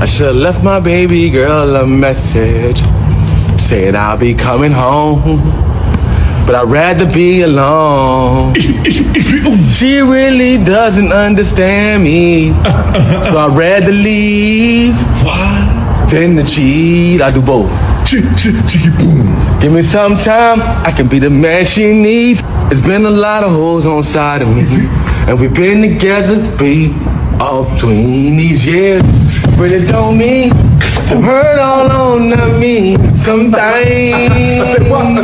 I should've left my baby girl a message saying I'll be coming home, but I'd rather be alone. She really doesn't understand me, so I'd rather leave than to cheat. I do both. Give me some time, I can be the man she needs. There's been a lot of hoes on side of me, and we've been together all between these years. But it don't mean to hurt all on me. Sometimes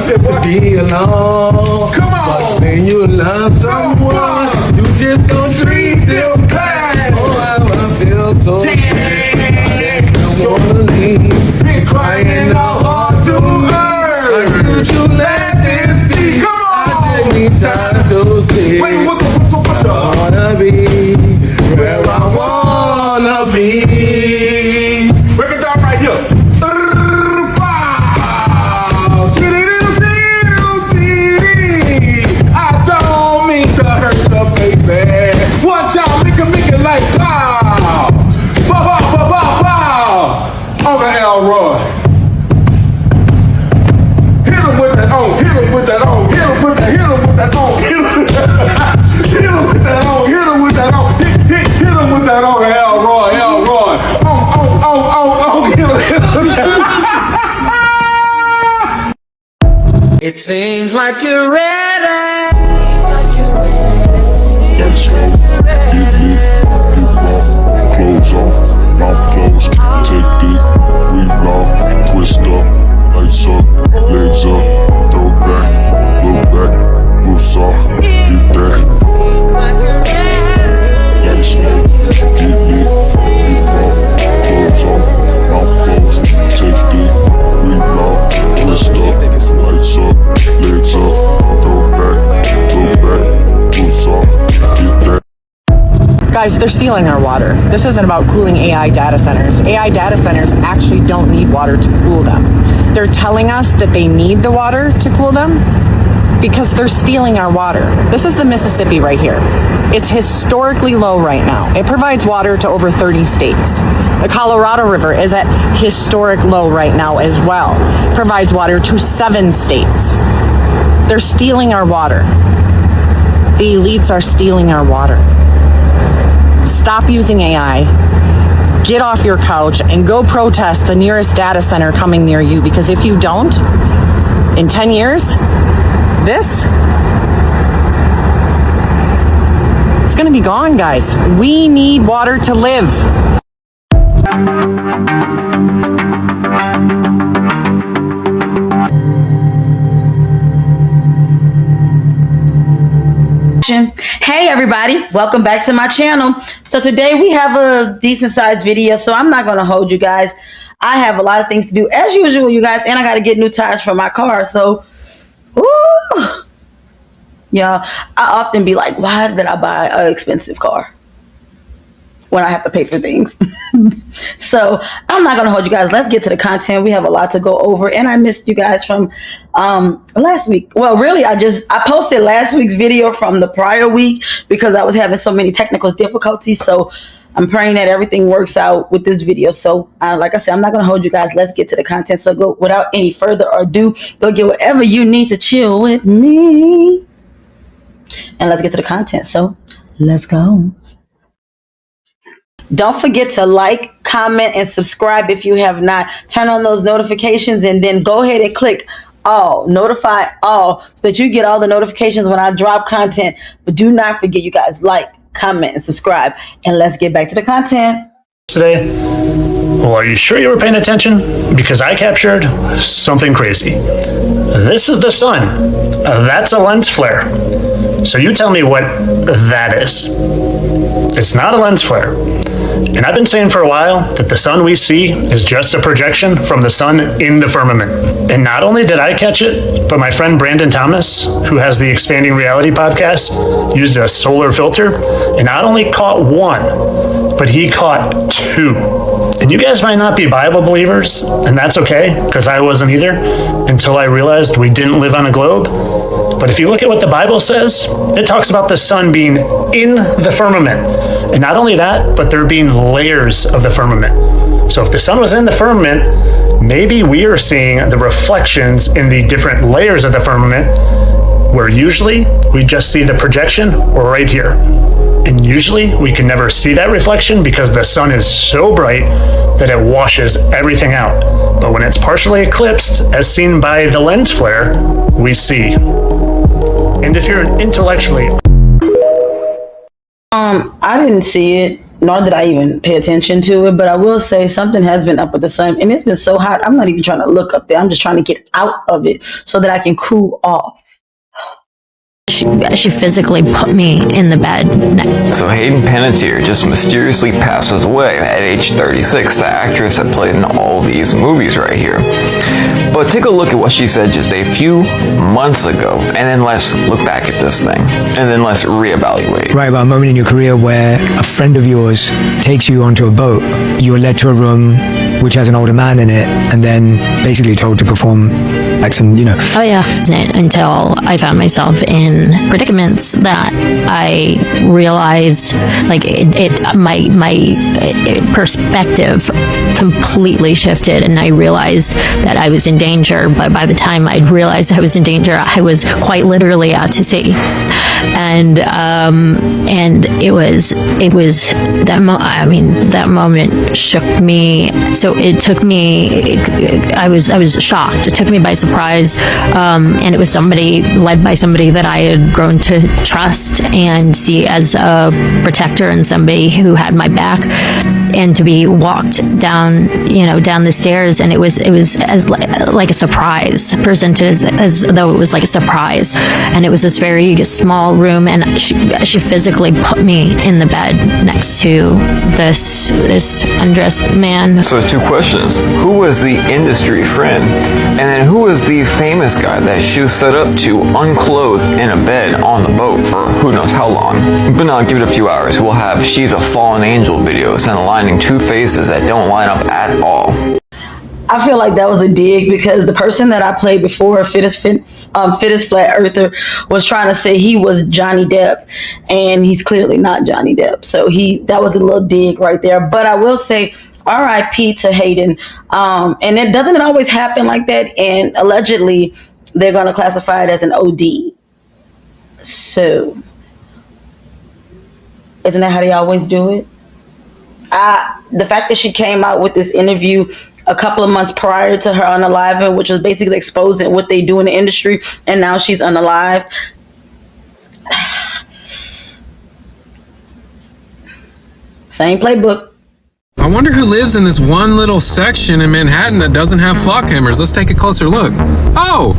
to be alone. Come on. When you love someone, you just don't treat them bad. Oh, how I feel so bad. I wanna leave. Been crying out hard to her. Could you let this be? Come on. I just need time to stay. Wait, what the? I wanna be where I wanna be. Break it down right here. I don't mean to hurt your baby. One time, make it like pow. Pow, pow, pow, pow, pow. On the Elroy. Hit him with that on, hit him with that on, hit him with that, hit him with that on, hit him with that. Hit him with that on, hit him with that on, hit him with that on, Elroy, hit him. It seems like you're ready. Lights out, get lit, get raw, clothes off, mouth closed, take dick, reblock, twist up, lights up, legs up, throw back, look back, boots off, get that. Lights out, get lit, get raw, clothes off, mouth closed, take dick, reblock, twist up, lights up, legs up, throw back, look back, boots off, get that. Guys, they're stealing our water. This isn't about cooling AI data centers. AI data centers actually don't need water to cool them. They're telling us that they need the water to cool them because they're stealing our water. This is the Mississippi right here. It's historically low right now. It provides water to over 30 states. The Colorado River is at historic low right now as well. Provides water to 7 states. They're stealing our water. The elites are stealing our water. Stop using AI, get off your couch, and go protest the nearest data center coming near you, because if you don't, in 10 years, it's gonna be gone, guys. We need water to live. Hey everybody, welcome back to my channel. So today we have a decent sized video, so I'm not going to hold you guys. I have a lot of things to do as usual, you guys, and I got to get new tires for my car. So yeah, I often be like, why did I buy an expensive car when I have to pay for things? So I'm not going to hold you guys. Let's get to the content. We have a lot to go over, and I missed you guys from last week. Well, really, I posted last week's video from the prior week because I was having so many technical difficulties. So I'm praying that everything works out with this video. So like I said, I'm not going to hold you guys. Let's get to the content. So go, without any further ado, go get whatever you need to chill with me, and let's get to the content. So let's go. Don't forget to like, comment, and subscribe if you have not. Turn on those notifications, and then go ahead and click all, notify all, so that you get all the notifications when I drop content. But do not forget, you guys, like, comment, and subscribe. And let's get back to the content. Today? Well, are you sure you were paying attention? Because I captured something crazy. This is the sun. That's a lens flare. So you tell me what that is. It's not a lens flare. And I've been saying for a while that the sun we see is just a projection from the sun in the firmament. And not only did I catch it, but my friend Brandon Thomas, who has the Expanding Reality podcast, used a solar filter and not only caught one, but he caught 2. And you guys might not be Bible believers, and that's okay, because I wasn't either, until I realized we didn't live on a globe. But if you look at what the Bible says, it talks about the sun being in the firmament. And not only that, but there being layers of the firmament. So if the sun was in the firmament, maybe we are seeing the reflections in the different layers of the firmament, where usually we just see the projection right here. And usually we can never see that reflection because the sun is so bright that it washes everything out. But when it's partially eclipsed, as seen by the lens flare, we see. And if you're intellectually... I didn't see it, nor did I even pay attention to it, but I will say something has been up with the sun, and it's been so hot, I'm not even trying to look up there. I'm just trying to get out of it so that I can cool off. She physically put me in the bed. So Hayden Panettiere just mysteriously passes away at age 36, the actress that played in all these movies right here. But take a look at what she said just a few months ago, and then let's look back at this thing, and then let's reevaluate. Right about a moment in your career where a friend of yours takes you onto a boat, you're led to a room which has an older man in it, and then basically told to perform X and, Oh yeah. Until I found myself in predicaments that I realized, like, my perspective completely shifted, and I realized that I was in danger. But by the time I realized I was in danger, I was quite literally out to sea. And it was that moment shook me. So it took me, I was shocked. It took me by surprise. And it was led by somebody that I had grown to trust and see as a protector and somebody who had my back, and to be walked down the stairs, and it was as like a surprise, presented as though it was like a surprise. And it was this very small room, and she physically put me in the bed next to this undressed man. So 2 questions. Who was the industry friend? And then who was the famous guy that she was set up to unclothed in a bed on the boat for who knows how long? But now give it a few hours, we'll have She's a Fallen Angel videos and aligning 2 faces that don't line up at all. I feel like that was a dig because the person that I played before, Fittest Flat Earther, was trying to say he was Johnny Depp, and he's clearly not Johnny Depp. So that was a little dig right there. But I will say R.I.P. to Hayden. And it doesn't always happen like that. And allegedly, they're going to classify it as an OD. So, isn't that how they always do it? The fact that she came out with this interview a couple of months prior to her unaliving, which was basically exposing what they do in the industry, and now she's unalive. Same playbook. I wonder who lives in this one little section in Manhattan that doesn't have flock cameras. Let's take a closer look. Oh,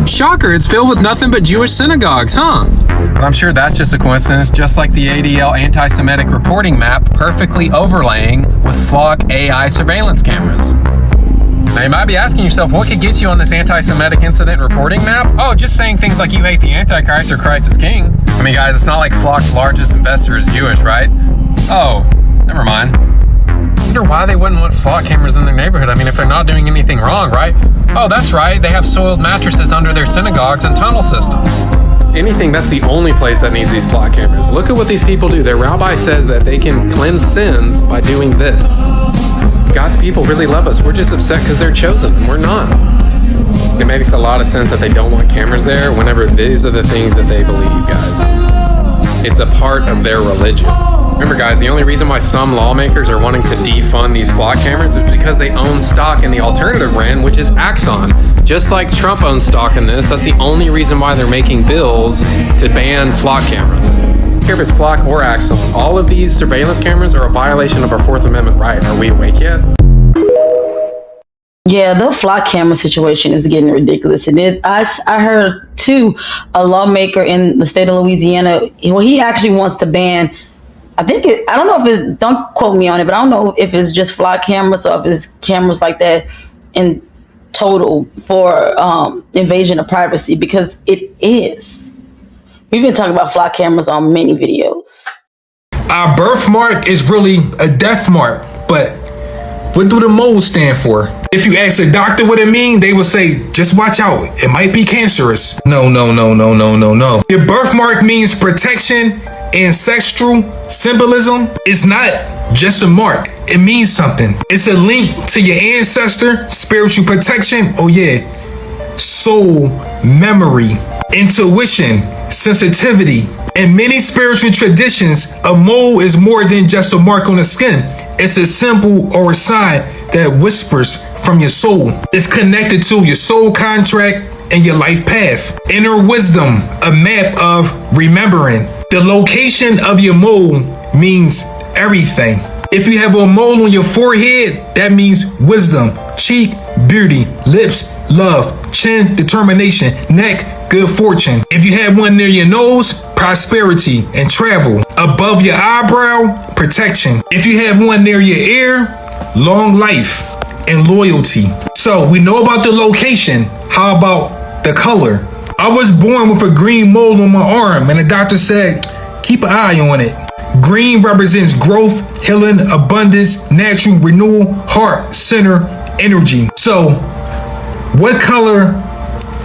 shocker, it's filled with nothing but Jewish synagogues, huh? But I'm sure that's just a coincidence, just like the ADL anti-Semitic reporting map perfectly overlaying with flock AI surveillance cameras. Now you might be asking yourself, what could get you on this anti-Semitic incident reporting map? Oh, just saying things like you hate the Antichrist or Christ is king. I mean, guys, it's not like Flock's largest investor is Jewish, right? Oh, never mind. I wonder why they wouldn't want flock cameras in their neighborhood. I mean, if they're not doing anything wrong, right? Oh, that's right. They have soiled mattresses under their synagogues and tunnel systems. Anything, that's the only place that needs these flock cameras. Look at what these people do. Their rabbi says that they can cleanse sins by doing this. God's people really love us. We're just upset because they're chosen and we're not. It makes a lot of sense that they don't want cameras there whenever these are the things that they believe, guys. It's a part of their religion. Remember, guys, the only reason why some lawmakers are wanting to defund these flock cameras is because they own stock in the alternative brand, which is Axon. Just like Trump owns stock in this, that's the only reason why they're making bills to ban flock cameras. I don't care if it's flock or Axon. All of these surveillance cameras are a violation of our 4th Amendment right. Are we awake yet? Yeah, the flock camera situation is getting ridiculous. And I heard, too, a lawmaker in the state of Louisiana, well, he actually wants to ban, I don't know if it's, don't quote me on it, but I don't know if it's just flock cameras or if it's cameras like that in total for invasion of privacy, because it is. We've been talking about flock cameras on many videos. Our birthmark is really a death mark, but what do the moles stand for? If you ask a doctor what it means, they will say, just watch out, it might be cancerous. No. Your birthmark means protection ancestral symbolism, it's not just a mark. It means something. It's a link to your ancestor, spiritual protection, oh yeah, soul, memory, intuition, sensitivity. In many spiritual traditions, a mole is more than just a mark on the skin. It's a symbol or a sign that whispers from your soul. It's connected to your soul contract and your life path. Inner wisdom, a map of remembering. The location of your mole means everything. If you have a mole on your forehead, that means wisdom, cheek, beauty, lips, love, chin, determination, neck, good fortune. If you have one near your nose, prosperity and travel. Above your eyebrow, protection. If you have one near your ear, long life and loyalty. So we know about the location. How about the color? I was born with a green mole on my arm and the doctor said, keep an eye on it. Green represents growth, healing, abundance, natural renewal, heart, center, energy. So what color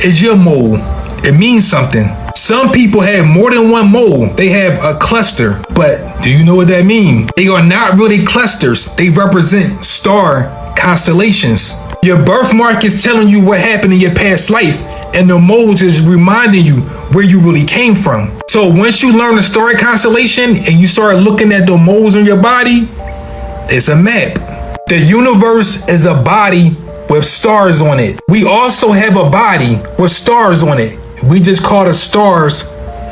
is your mole? It means something. Some people have more than one mole. They have a cluster. But do you know what that means? They are not really clusters. They represent star constellations. Your birthmark is telling you what happened in your past life, and the moles is reminding you where you really came from. So once you learn the star constellation and you start looking at the moles on your body, it's a map. The universe is a body with stars on it. We also have a body with stars on it. We just call the stars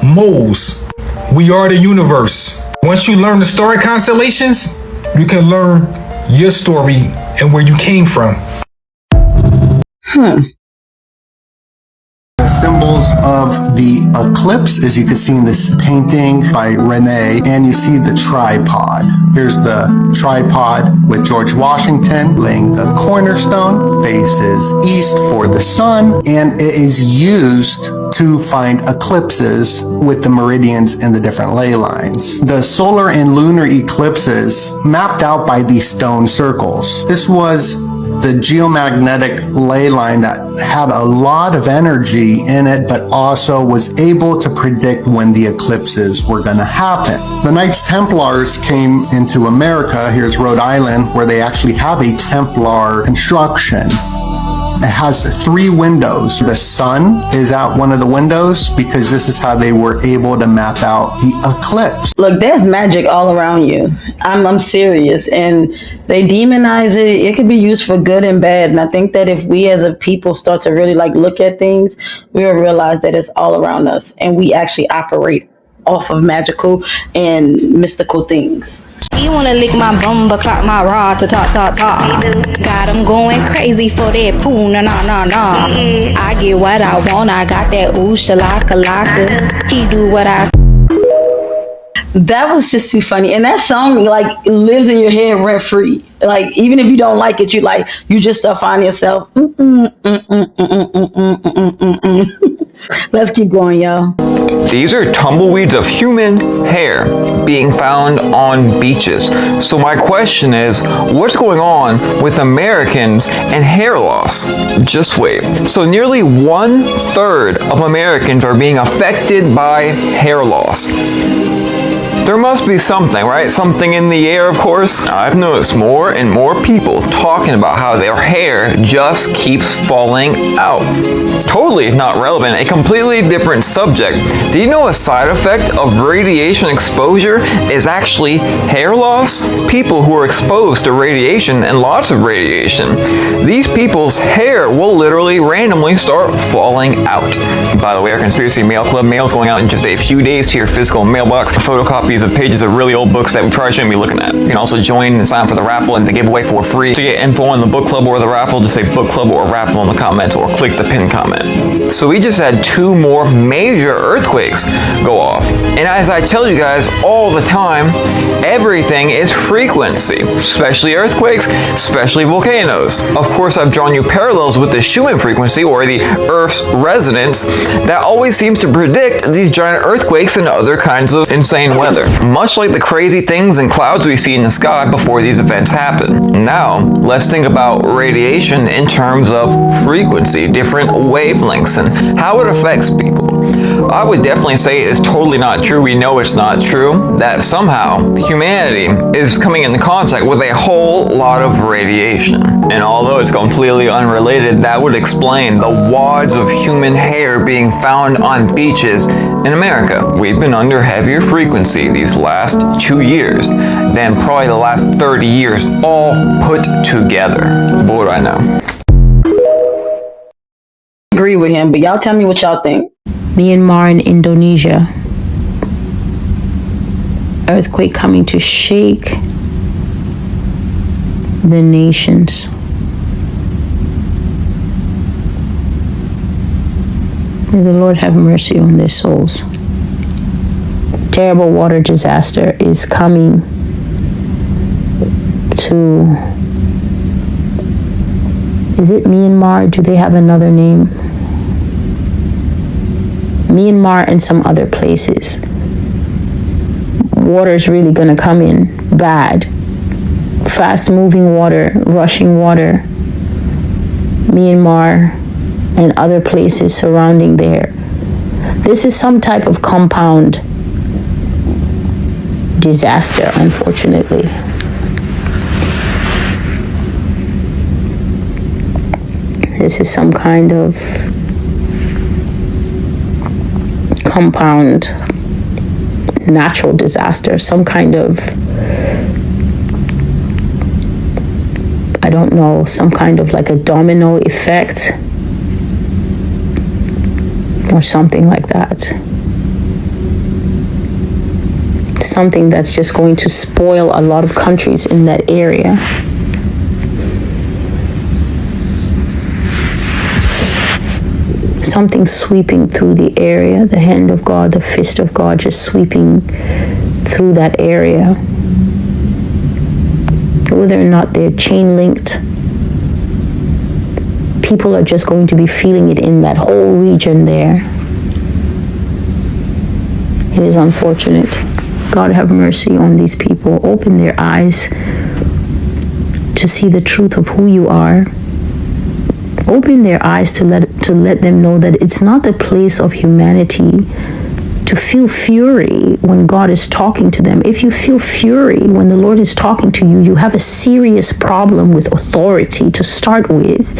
moles. We are the universe. Once you learn the star constellations, you can learn your story and where you came from. Symbols of the eclipse, as you can see in this painting by Renee, and you see the tripod. Here's the tripod with George Washington laying the cornerstone, faces east for the sun, and it is used to find eclipses with the meridians and the different ley lines. The solar and lunar eclipses mapped out by these stone circles. This was the geomagnetic ley line that had a lot of energy in it, but also was able to predict when the eclipses were going to happen. The Knights Templars came into America. Here's Rhode Island, where they actually have a Templar construction. It has 3 windows. The sun is at one of the windows because this is how they were able to map out the eclipse. Look, there's magic all around you. I'm serious. And they demonize it. It can be used for good and bad. And I think that if we as a people start to really look at things, we'll realize that it's all around us. And we actually operate off of magical and mystical things. You wanna lick my bum, but clock my rod to talk. Got him going crazy for that poo, nah. I get what I want, I got that ooh, shalaka. He do what I. That was just too funny. And that song lives in your head rent free. Even if you don't like it, you just start finding yourself. Let's keep going, y'all. These are tumbleweeds of human hair being found on beaches. So my question is, what's going on with Americans and hair loss? Just wait. So nearly 1/3 of Americans are being affected by hair loss. There must be something, right? Something in the air, of course. I've noticed more and more people talking about how their hair just keeps falling out. Totally not relevant, a completely different subject. Do you know a side effect of radiation exposure is actually hair loss? People who are exposed to radiation and lots of radiation, these people's hair will literally randomly start falling out. By the way, our Conspiracy Mail Club mail is going out in just a few days to your physical mailbox. Photocopies of pages of really old books that we probably shouldn't be looking at. You can also join and sign up for the raffle and the giveaway for free. To get info on the book club or the raffle, just say book club or raffle in the comments or click the pin comment. So we just had 2 more major earthquakes go off. And as I tell you guys all the time, everything is frequency, especially earthquakes, especially volcanoes. Of course, I've drawn you parallels with the Schumann frequency, or the Earth's resonance, that always seems to predict these giant earthquakes and other kinds of insane weather. much like the crazy things and clouds we see in the sky before these events happen. Now, let's think about radiation in terms of frequency, different wavelengths, and how it affects people. I would definitely say it's totally not true. We know it's not true that somehow humanity is coming into contact with a whole lot of radiation. And although it's completely unrelated, that would explain the wads of human hair being found on beaches in America. We've been under heavier frequency these last 2 years than probably the last 30 years all put together. But what do I know? I agree with him, but y'all tell me what y'all think. Myanmar and Indonesia. Earthquake coming to shake the nations. May the Lord have mercy on their souls. Terrible water disaster is coming to, is it Myanmar? Do they have another name? Myanmar and some other places. Water is really going to come in bad. Fast moving water, rushing water. Myanmar and other places surrounding there. This is some type of compound disaster, unfortunately. This is some kind of compound natural disaster, some kind of, I don't know, some kind of like a domino effect or something like that. Something that's just going to spoil a lot of countries in that area. Something sweeping through the area, the hand of God, the fist of God just sweeping through that area. Whether or not they're chain linked, people are just going to be feeling it in that whole region there. It is unfortunate. God have mercy on these people. Open their eyes to see the truth of who you are. Open their eyes to let them know that it's not the place of humanity to feel fury when God is talking to them. If you feel fury when the Lord is talking to you, you have a serious problem with authority to start with,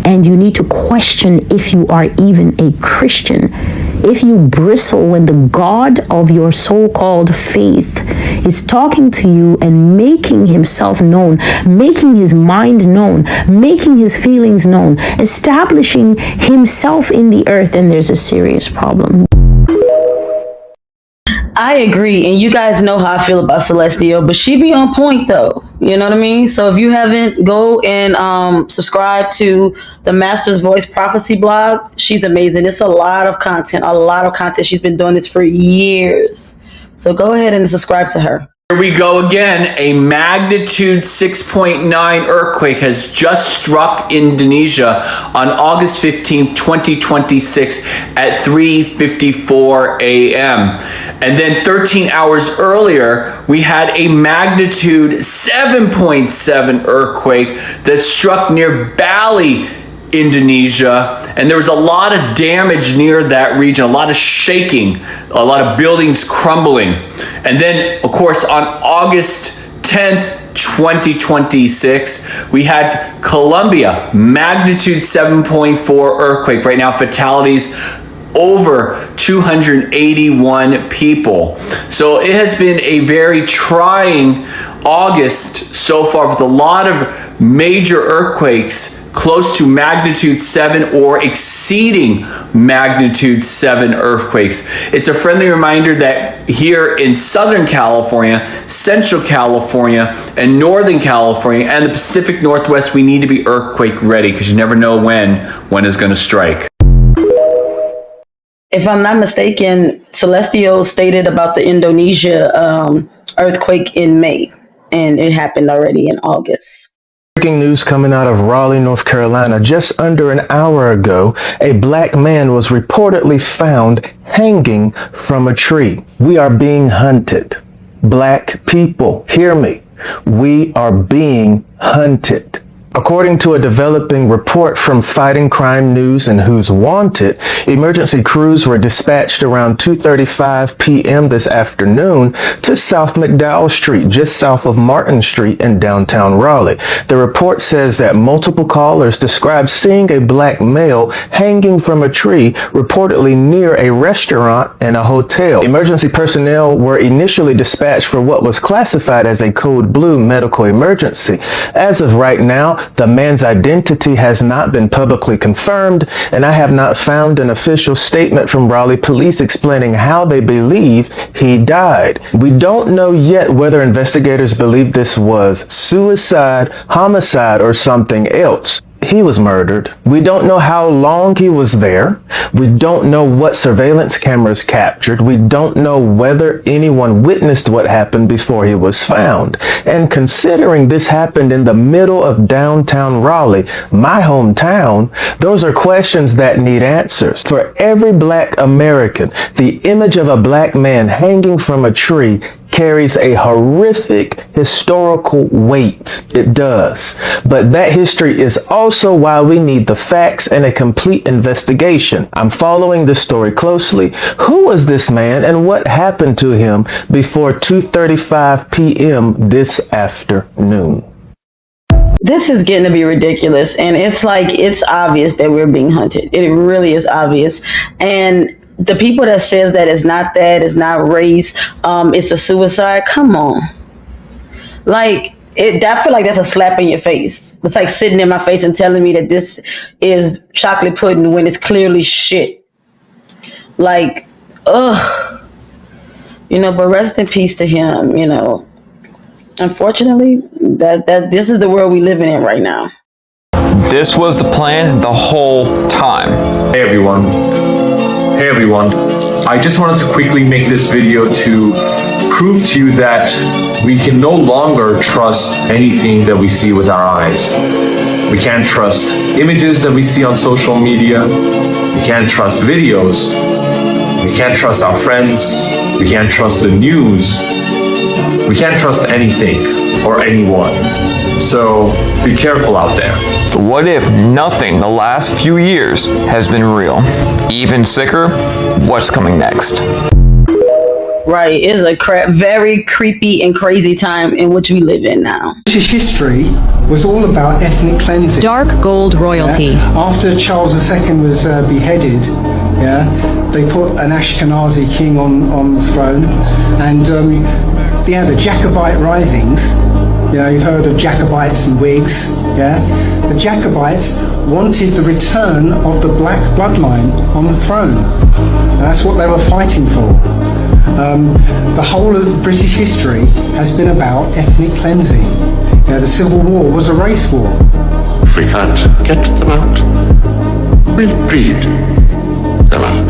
and you need to question if you are even a Christian. If you bristle when the God of your so-called faith is talking to you and making himself known, making his mind known, making his feelings known, establishing himself in the earth, then there's a serious problem. I agree, and you guys know how I feel about Celestial, but she be on point though. You know what I mean? So if you haven't, go and subscribe to the Master's Voice Prophecy blog. She's amazing. It's a lot of content. She's been doing this for years. So go ahead and subscribe to her. Here we go again. A magnitude 6.9 earthquake has just struck Indonesia on August 15th, 2026 at 3:54 a.m. And then 13 hours earlier, we had a magnitude 7.7 earthquake that struck near Bali, Indonesia, and there was a lot of damage near that region, a lot of shaking, a lot of buildings crumbling. And then, of course, on August 10th, 2026, we had Colombia, magnitude 7.4 earthquake. Right now, fatalities over 281 people. So it has been a very trying August so far, with a lot of major earthquakes close to magnitude 7 or exceeding magnitude 7 earthquakes. It's a friendly reminder that here in Southern California, Central California, and Northern California, and the Pacific Northwest, we need to be earthquake ready, because you never know when is going to strike. If I'm not mistaken, Celestial stated about the Indonesia earthquake in May, and it happened already in August. Breaking news coming out of Raleigh, North Carolina. Just under an hour ago, a black man was reportedly found hanging from a tree. We are being hunted. Black people, hear me. We are being hunted. According to a developing report from Fighting Crime News and Who's Wanted, emergency crews were dispatched around 2:35 p.m. this afternoon to South McDowell Street, just south of Martin Street in downtown Raleigh. The report says that multiple callers described seeing a black male hanging from a tree, reportedly near a restaurant and a hotel. Emergency personnel were initially dispatched for what was classified as a code blue medical emergency. As of right now, the man's identity has not been publicly confirmed, and I have not found an official statement from Raleigh police explaining how they believe he died. We don't know yet whether investigators believe this was suicide, homicide, or something else. He was murdered. We don't know how long he was there. We don't know what surveillance cameras captured. We don't know whether anyone witnessed what happened before he was found. And considering this happened in the middle of downtown Raleigh, my hometown, those are questions that need answers. For every black American, the image of a black man hanging from a tree carries a horrific historical weight. It does. But that history is also why we need the facts and a complete investigation. I'm following this story closely. Who was this man and what happened to him before 2:35 p.m. this afternoon? This is getting to be ridiculous, and it's like, it's obvious that we're being hunted. It really is obvious. And the people that says that it's not race, it's a suicide, come on. Like, I feel like that's a slap in your face. It's like sitting in my face and telling me that this is chocolate pudding when it's clearly shit. Like, ugh. But rest in peace to him, Unfortunately, that this is the world we living in right now. This was the plan the whole time. Hey everyone, I just wanted to quickly make this video to prove to you that we can no longer trust anything that we see with our eyes. We can't trust images that we see on social media. We can't trust videos. We can't trust our friends. We can't trust the news. We can't trust anything or anyone. So be careful out there. What if nothing the last few years has been real? Even sicker, what's coming next? Right, it's a very creepy and crazy time in which we live in now. British history was all about ethnic cleansing. Dark gold royalty. Yeah? After Charles II was beheaded, they put an Ashkenazi king on the throne, and the Jacobite risings. You've heard of Jacobites and Whigs, The Jacobites wanted the return of the black bloodline on the throne. That's what they were fighting for. The whole of British history has been about ethnic cleansing. The Civil War was a race war. If we can't get them out, we'll breed them out.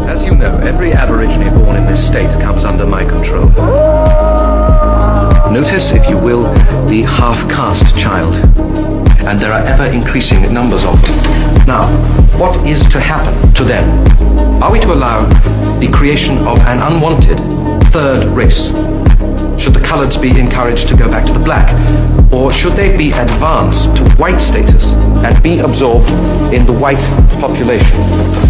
As you know, every Aborigine born in this state comes under my control. Notice, if you will, the half-caste child. And there are ever-increasing numbers of them. Now, what is to happen to them? Are we to allow the creation of an unwanted third race? Should the coloureds be encouraged to go back to the black? Or should they be advanced to white status and be absorbed in the white population?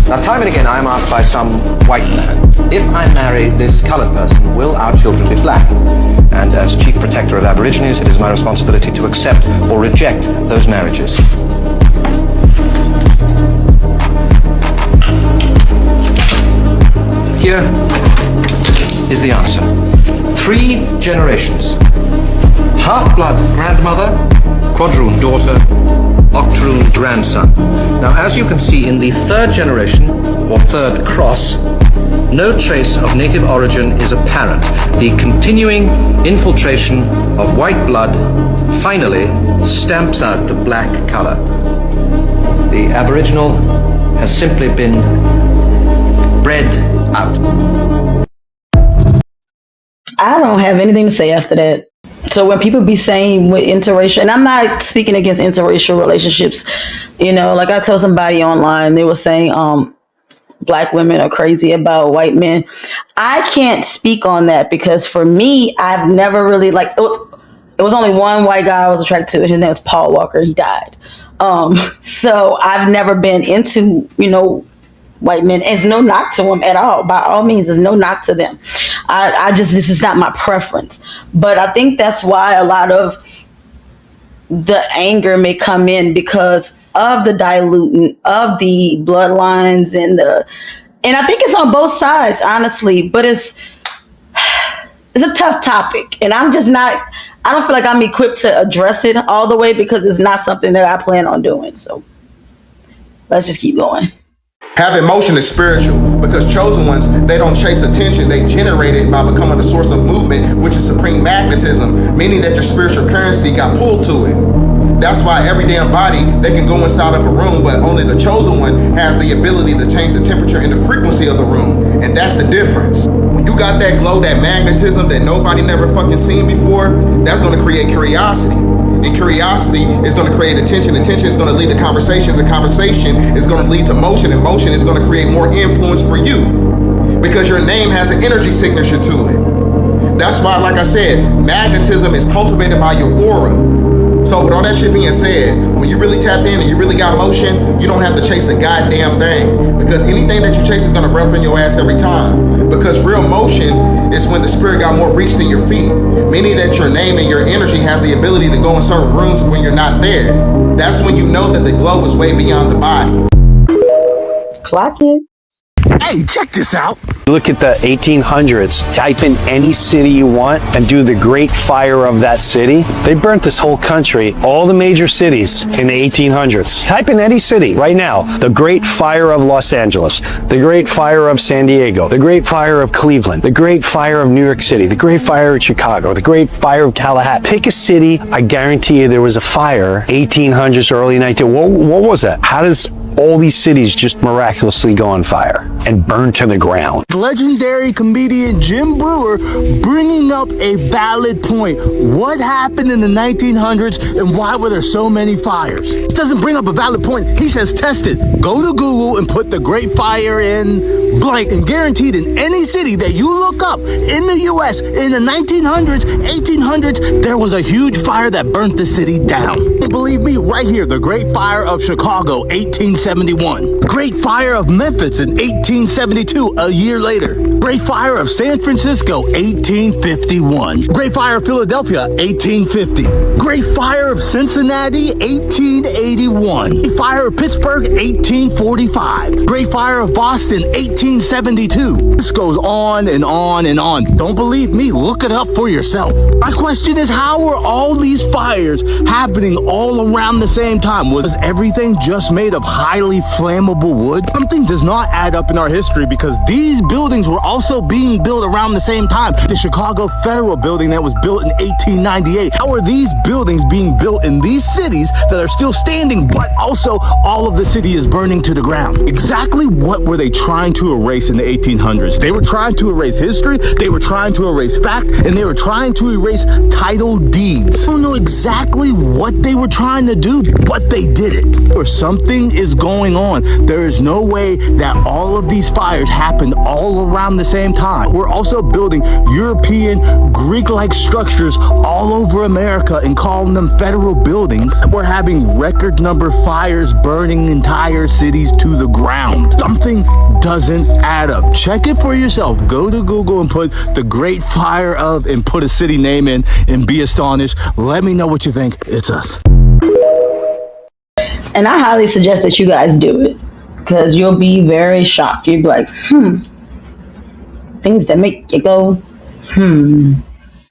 Now, time and again, I am asked by some white man, if I marry this coloured person, will our children be black? And as Chief Protector of Aborigines, it is my responsibility to accept or reject those marriages. Here is the answer. 3 generations. Half-blood grandmother, quadroon daughter, octoroon grandson. Now, as you can see in the 3rd generation, or 3rd cross, no trace of native origin is apparent. The continuing infiltration of white blood finally stamps out the black color. The Aboriginal has simply been bred out. I don't have anything to say after that. So when people be saying with interracial, and I'm not speaking against interracial relationships, like I told somebody online, they were saying, black women are crazy about white men. I can't speak on that because for me, I've never really like. It was only one white guy I was attracted to. His name was Paul Walker. He died. So I've never been into, white men. It's no knock to them at all. By all means, there's no knock to them. This is not my preference. But I think that's why a lot of the anger may come in because of the diluting of the bloodlines and I think it's on both sides, honestly, but it's a tough topic. And I don't feel like I'm equipped to address it all the way because it's not something that I plan on doing. So let's just keep going. Having motion is spiritual because chosen ones, they don't chase attention. They generate it by becoming the source of movement, which is supreme magnetism, meaning that your spiritual currency got pulled to it. That's why every damn body, they can go inside of a room, but only the chosen one has the ability to change the temperature and the frequency of the room. And that's the difference. When you got that glow, that magnetism that nobody never fucking seen before, that's going to create curiosity. And curiosity is going to create attention. Attention is going to lead to conversations. And conversation is going to lead to motion. And motion is going to create more influence for you. Because your name has an energy signature to it. That's why, like I said, magnetism is cultivated by your aura. So with all that shit being said, when you really tapped in and you really got motion, you don't have to chase a goddamn thing. Because anything that you chase is going to roughen your ass every time. Because real motion is when the spirit got more reach than your feet. Meaning that your name and your energy has the ability to go in certain rooms when you're not there. That's when you know that the glow is way beyond the body. Clock it. Hey, check this out. Look at the 1800s. Type in any city you want and do the Great Fire of that city. They burnt this whole country, all the major cities in the 1800s. Type in any city right now. The Great Fire of Los Angeles, the Great Fire of San Diego, the Great Fire of Cleveland, the Great Fire of New York City, the Great Fire of Chicago, the Great Fire of Tallahassee. Pick a city. I guarantee you there was a fire, 1800s, early 1900s. What was that? How does all these cities just miraculously go on fire and burn to the ground? Legendary comedian Jim Brewer bringing up a valid point. What happened in the 1900s and why were there so many fires? He doesn't bring up a valid point. He says test it. Go to Google and put the Great Fire in blank, and guaranteed in any city that you look up in the US in the 1900s, 1800s, there was a huge fire that burnt the city down. Believe me, right here, the Great Fire of Chicago, 1871. Great Fire of Memphis in 1872, a year later. Great Fire of San Francisco, 1851. Great Fire of Philadelphia, 1850. Great Fire of Cincinnati, 1881. Great Fire of Pittsburgh, 1845. Great Fire of Boston, 1872. This goes on and on and on. Don't believe me? Look it up for yourself. My question is, how were all these fires happening all around the same time? Was everything just made of highly flammable wood? Something does not add up in our history because these buildings were also being built around the same time. The Chicago Federal Building that was built in 1898. How are these buildings being built in these cities that are still standing, but also all of the city is burning to the ground? Exactly what were they trying to erase in the 1800s? They were trying to erase history, they were trying to erase fact, and they were trying to erase title deeds. I don't know exactly what they were trying to do, but they did it. Or something is going on. There is no way that all of these fires happened all around the same time. We're also building European, Greek-like structures all over America and calling them federal buildings. We're having record number fires burning entire cities to the ground. Something doesn't add up. Check it for yourself. Go to Google and put the Great Fire of and put a city name in and be astonished. Let me know what you think. It's us. And I highly suggest that you guys do it because you'll be very shocked. You'll be like, things that make you go,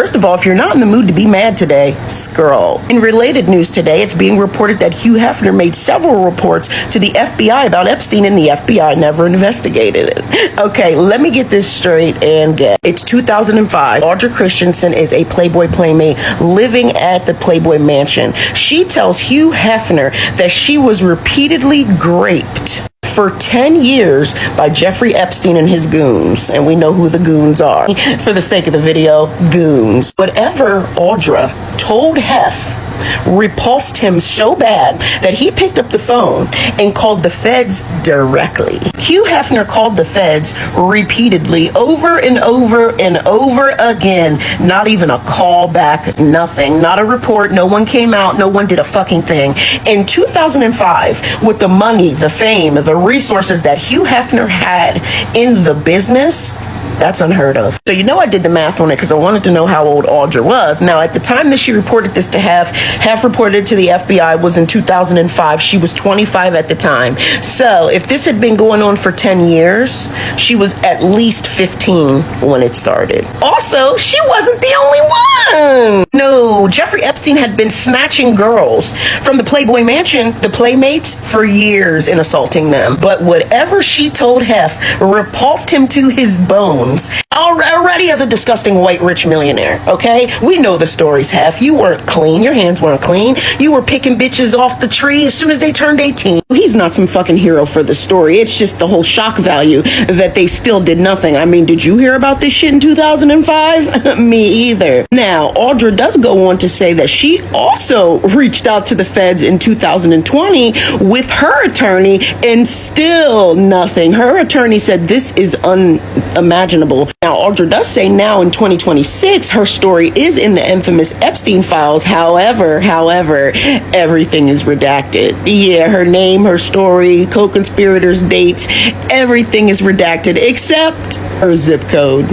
First of all, if you're not in the mood to be mad today, scroll. In related news today, it's being reported that Hugh Hefner made several reports to the FBI about Epstein and the FBI never investigated it. Okay, let me get this straight and get. It's 2005. Audra Christensen is a Playboy playmate living at the Playboy Mansion. She tells Hugh Hefner that she was repeatedly raped for 10 years by Jeffrey Epstein and his goons. And we know who the goons are. For the sake of the video, goons. Whatever Audra told Hef repulsed him so bad that he picked up the phone and called the feds directly. Hugh Hefner called the feds repeatedly, over and over and over again. Not even a call back, nothing. Not a report, no one came out, no one did a fucking thing. In 2005, with the money, the fame, the resources that Hugh Hefner had in the business, that's unheard of. So you know I did the math on it because I wanted to know how old Audra was. Now, at the time that she reported this to Hef reported to the FBI was in 2005. She was 25 at the time. So if this had been going on for 10 years, she was at least 15 when it started. Also, she wasn't the only one. No, Jeffrey Epstein had been snatching girls from the Playboy Mansion, the Playmates, for years and assaulting them. But whatever she told Hef repulsed him to his bones. Already as a disgusting white rich millionaire, okay? We know the stories, Hef. You weren't clean. Your hands weren't clean. You were picking bitches off the tree as soon as they turned 18. He's not some fucking hero for the story. It's just the whole shock value that they still did nothing. I mean, did you hear about this shit in 2005? Me either. Now, Audra does go on to say that she also reached out to the feds in 2020 with her attorney and still nothing. Her attorney said this is unimaginable. Now, Audra does say now in 2026, her story is in the infamous Epstein files. However, everything is redacted. Yeah, her name, her story, co-conspirators, dates, everything is redacted except her zip code.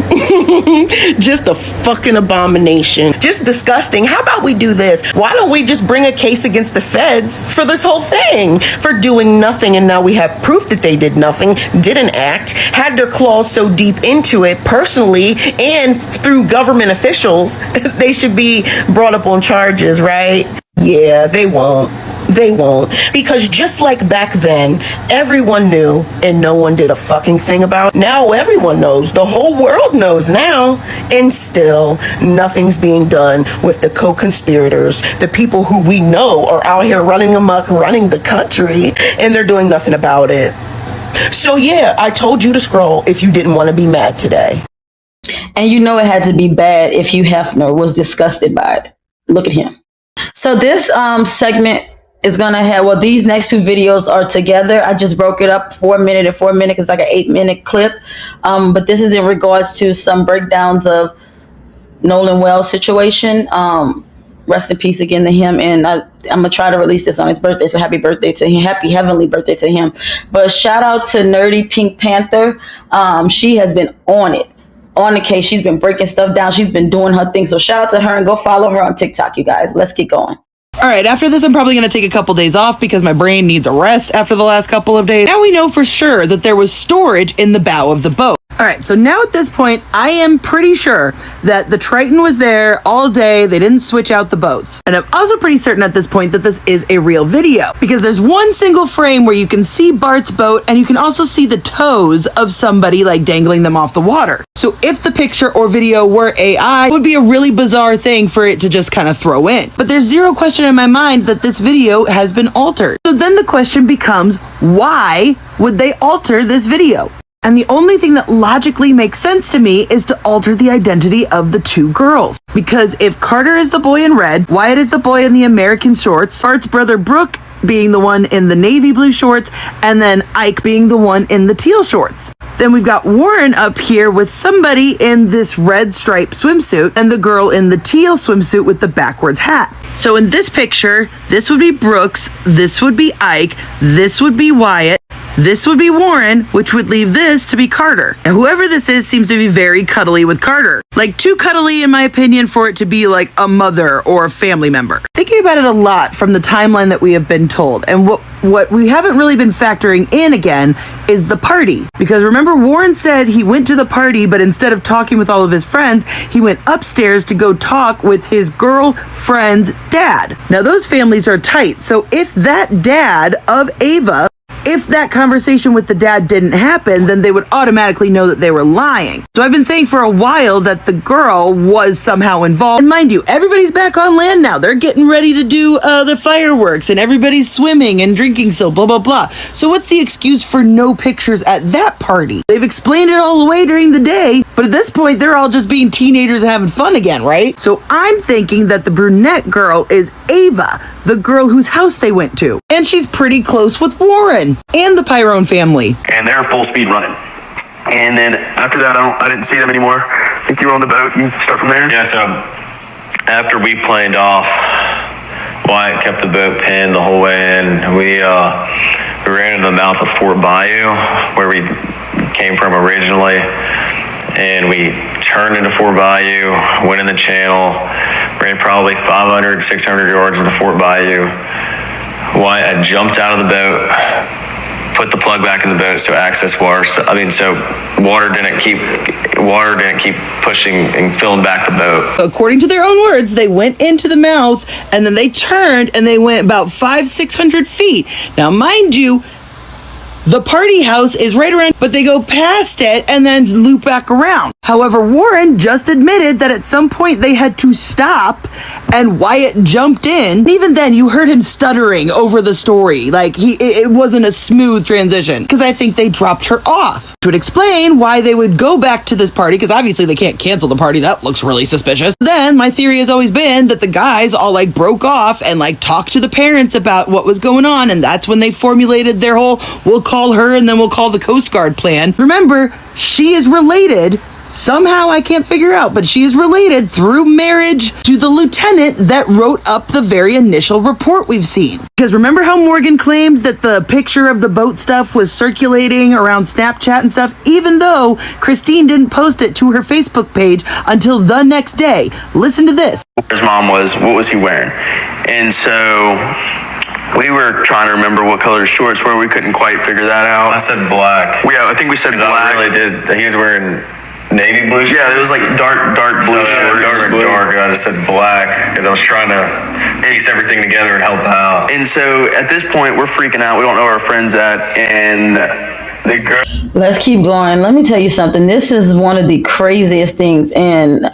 Just a fucking abomination. Just disgusting. How about we do this? Why don't we just bring a case against the feds for this whole thing? For doing nothing, and now we have proof that they did nothing, didn't act, had their claws so deep into it personally and through government officials. They should be brought up on charges, right? Yeah, they won't. They won't. Because just like back then, everyone knew and no one did a fucking thing about it. Now everyone knows. The whole world knows now. And still, nothing's being done with the co-conspirators, the people who we know are out here running amok, running the country, and they're doing nothing about it. So yeah, I told you to scroll if you didn't want to be mad today. And you know it had to be bad if Hugh Hefner was disgusted by it. Look at him. So this segment is gonna have, well, these next two videos are together. I just broke it up 4 minute and 4 minute. It's like an 8-minute clip. But this is in regards to some breakdowns of Nolan Wells' situation. Rest in peace again to him. And I'm gonna try to release this on his birthday. So happy birthday to him. Happy heavenly birthday to him. But shout out to Nerdy Pink Panther. She has been on it. On the case. She's been breaking stuff down. She's been doing her thing. So shout out to her and go follow her on TikTok, you guys. Let's get going. All right, after this, I'm probably going to take a couple days off because my brain needs a rest after the last couple of days. Now we know for sure that there was storage in the bow of the boat. All right, so now at this point, I am pretty sure that the Triton was there all day. They didn't switch out the boats. And I'm also pretty certain at this point that this is a real video because there's one single frame where you can see Bart's boat and you can also see the toes of somebody like dangling them off the water. So if the picture or video were AI, it would be a really bizarre thing for it to just kind of throw in. But there's zero question in my mind that this video has been altered. So then the question becomes, why would they alter this video? And the only thing that logically makes sense to me is to alter the identity of the two girls. Because if Carter is the boy in red, Wyatt is the boy in the American shorts, Bart's brother Brooke being the one in the navy blue shorts, and then Ike being the one in the teal shorts. Then we've got Warren up here with somebody in this red striped swimsuit and the girl in the teal swimsuit with the backwards hat. So in this picture, this would be Brooks, this would be Ike, this would be Wyatt, this would be Warren, which would leave this to be Carter. And whoever this is seems to be very cuddly with Carter. Like too cuddly, in my opinion, for it to be like a mother or a family member. Thinking about it a lot from the timeline that we have been told. And what we haven't really been factoring in again is the party. Because remember, Warren said he went to the party, but instead of talking with all of his friends, he went upstairs to go talk with his girlfriend's dad. Now those families are tight. So if that dad of Ava if that conversation with the dad didn't happen, then they would automatically know that they were lying. So I've been saying for a while that the girl was somehow involved. And mind you, everybody's back on land now. They're getting ready to do the fireworks, and everybody's swimming and drinking, so blah, blah, blah. So what's the excuse for no pictures at that party? They've explained it all away during the day, but at this point, they're all just being teenagers and having fun again, right? So I'm thinking that the brunette girl is Ava, the girl whose house they went to. And she's pretty close with Warren and the Pyrone family. And they're full speed running. And then after that, I didn't see them anymore. I think you were on the boat. You start from there? Yeah, so after we planed off, Wyatt kept the boat pinned the whole way in. We ran into the mouth of Fort Bayou, where we came from originally. And we turned into Fort Bayou, went in the channel, ran probably 500, 600 yards into Fort Bayou. Wyatt jumped out of the boat, put the plug back in the boat so access water. So water didn't keep pushing and filling back the boat. According to their own words, they went into the mouth and then they turned and they went about 500-600 feet. Now, mind you, the party house is right around, but they go past it and then loop back around. However, Warren just admitted that at some point they had to stop and Wyatt jumped in. And even then, you heard him stuttering over the story. Like, it wasn't a smooth transition because I think they dropped her off. Which would explain why they would go back to this party, because obviously they can't cancel the party. That looks really suspicious. Then my theory has always been that the guys all like broke off and like talked to the parents about what was going on. And that's when they formulated their whole, we'll call her and then we'll call the Coast Guard plan. Remember, she is related. Somehow I can't figure out, but she is related through marriage to the lieutenant that wrote up the very initial report we've seen. Because remember how Morgan claimed that the picture of the boat stuff was circulating around Snapchat and stuff, even though Christine didn't post it to her Facebook page until the next day. Listen to this. His mom was, what was he wearing? And so we were trying to remember what color his shorts were. We couldn't quite figure that out. I said black. Yeah, I think we said black. I really did. He was wearing navy blue shorts. Yeah, it was like dark blue shorts. Dark. I just said black because I was trying to piece everything together and help out. And so at this point, we're freaking out. We don't know where our friend's at. And the girl. Let's keep going. Let me tell you something. This is one of the craziest things. And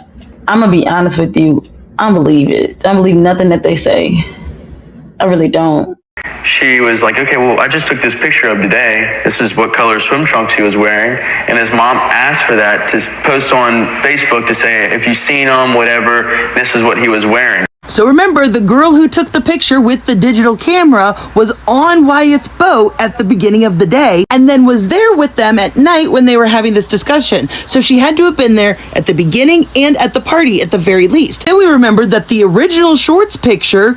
I'm going to be honest with you. I don't believe it. I don't believe nothing that they say. I really don't. She was like, okay, well, I just took this picture of today. This is what color swim trunks he was wearing. And his mom asked for that to post on Facebook to say, if you've seen him, whatever, this is what he was wearing. So remember, the girl who took the picture with the digital camera was on Wyatt's boat at the beginning of the day and then was there with them at night when they were having this discussion. So she had to have been there at the beginning and at the party at the very least. And we remember that the original shorts picture,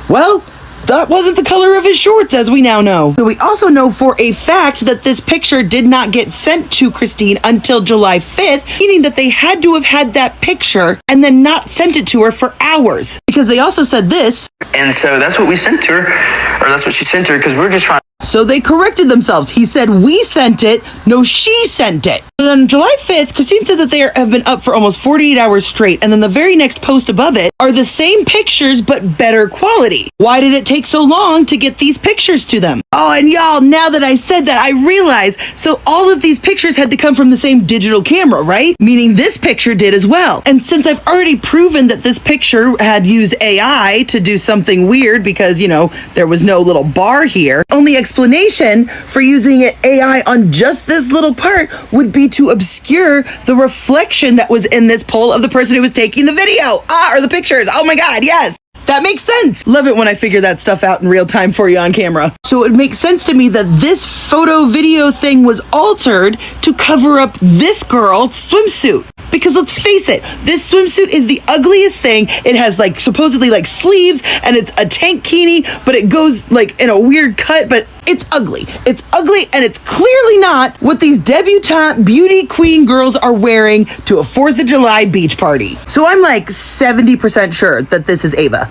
well, that wasn't the color of his shorts, as we now know. But we also know for a fact that this picture did not get sent to Christine until July 5th, meaning that they had to have had that picture and then not sent it to her for hours. Because they also said this. And so that's what we sent to her, or that's what she sent to her, because we were just trying. So they corrected themselves. He said, we sent it. No, she sent it. So then on July 5th, Christine said that they have been up for almost 48 hours straight. And then the very next post above it are the same pictures, but better quality. Why did it take so long to get these pictures to them? Oh, and y'all, now that I said that, I realize. So all of these pictures had to come from the same digital camera, right? Meaning this picture did as well. And since I've already proven that this picture had used AI to do something weird because, you know, there was no little bar here, only explanation for using AI on just this little part would be to obscure the reflection that was in this pole of the person who was taking the video. Or the pictures. Oh my God, yes. That makes sense. Love it when I figure that stuff out in real time for you on camera. So it makes sense to me that this photo video thing was altered to cover up this girl's swimsuit. Because let's face it, this swimsuit is the ugliest thing. It has like supposedly like sleeves and it's a tankini, but it goes like in a weird cut, but it's ugly. It's ugly and it's clearly not what these debutante beauty queen girls are wearing to a 4th of July beach party. So I'm like 70% sure that this is Ava.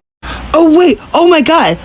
Oh wait, oh my God.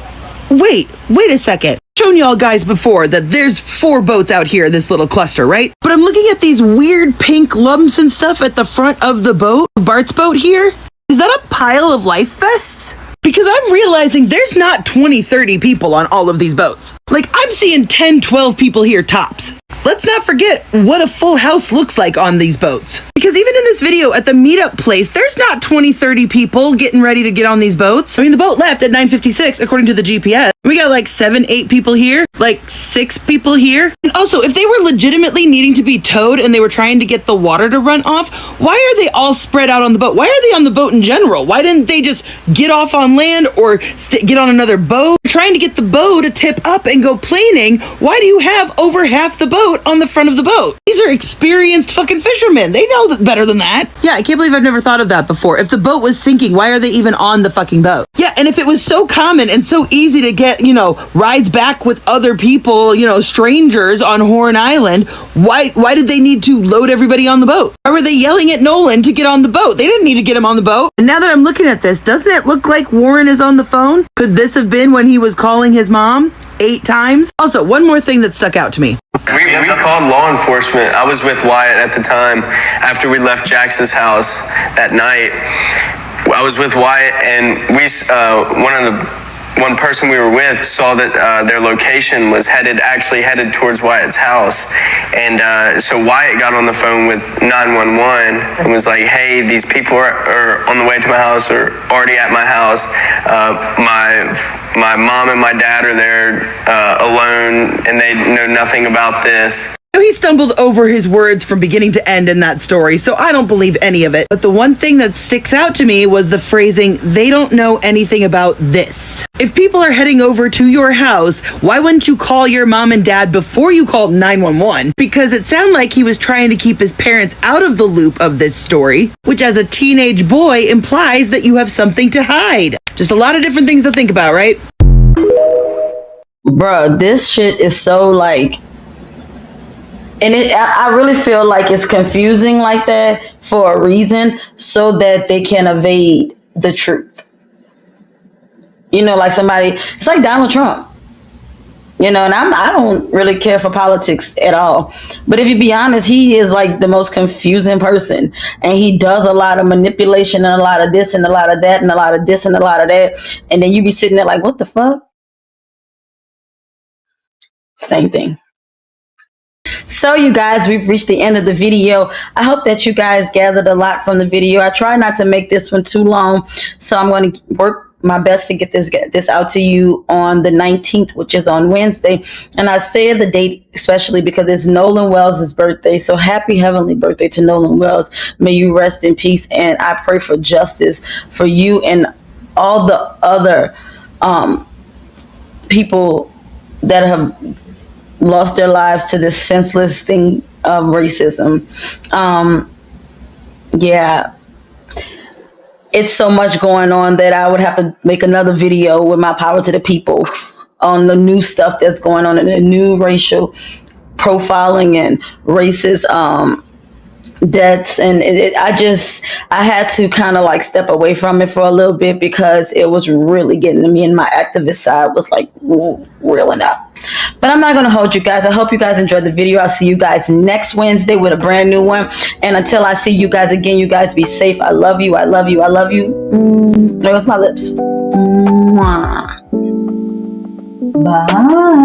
Wait a second. I've shown y'all guys before that there's 4 boats out here in this little cluster, right? But I'm looking at these weird pink lumps and stuff at the front of the boat, Bart's boat here. Is that a pile of life vests? Because I'm realizing there's not 20, 30 people on all of these boats. Like, I'm seeing 10, 12 people here tops. Let's not forget what a full house looks like on these boats. Because even in this video at the meetup place, there's not 20, 30 people getting ready to get on these boats. I mean, the boat left at 9:56 according to the GPS. We got like 7, 8 people here, like 6 people here. And also, if they were legitimately needing to be towed and they were trying to get the water to run off, why are they all spread out on the boat? Why are they on the boat in general? Why didn't they just get off on land or get on another boat? Trying to get the boat to tip up and go planing. Why do you have over half the boat on the front of the boat? These are experienced fucking fishermen. They know better than that. Yeah, I can't believe I've never thought of that before. If the boat was sinking, why are they even on the fucking boat? Yeah, and if it was so common and so easy to get, rides back with other people, strangers on Horn Island, why did they need to load everybody on the boat? Or were they yelling at Nolan to get on the boat? They didn't need to get him on the boat. And now that I'm looking at this, doesn't it look like Warren is on the phone? Could this have been when he was calling his mom 8 times? Also, one more thing that stuck out to me. We called law enforcement. I was with Wyatt at the time. After we left Jackson's house that night, I was with Wyatt, and one person we were with saw that their location was headed towards Wyatt's house. And so Wyatt got on the phone with 911 and was like, hey, these people are on the way to my house or already at my house. My mom and my dad are there alone and they know nothing about this. He stumbled over his words from beginning to end in that story, so I don't believe any of it. But the one thing that sticks out to me was the phrasing, they don't know anything about this. If people are heading over to your house, why wouldn't you call your mom and dad before you called 911? Because it sounded like he was trying to keep his parents out of the loop of this story, which as a teenage boy implies that you have something to hide. Just a lot of different things to think about, right? Bruh, this shit is so like... And I really feel like it's confusing like that for a reason, so that they can evade the truth. Like somebody, it's like Donald Trump. And I don't really care for politics at all. But if you be honest, he is like the most confusing person. And he does a lot of manipulation and a lot of this and a lot of that and a lot of this and a lot of that. And then you be sitting there like, what the fuck? Same thing. So you guys, we've reached the end of the video. I hope that you guys gathered a lot from the video. I try not to make this one too long, so I'm going to work my best to get this out to you on the 19th, which is on Wednesday. And I say the date especially because it's Nolan Wells' birthday. So happy heavenly birthday to Nolan Wells. May you rest in peace. And I pray for justice for you and all the other people that have lost their lives to this senseless thing of racism. Yeah, it's so much going on that I would have to make another video with my power to the people on the new stuff that's going on and the new racial profiling and racist deaths. And I had to kind of like step away from it for a little bit because it was really getting to me, and my activist side was like reeling up. But I'm not going to hold you guys. I hope you guys enjoyed the video. I'll see you guys next Wednesday with a brand new one. And until I see you guys again, you guys be safe. I love you. I love you. I love you. There goes my lips. Bye.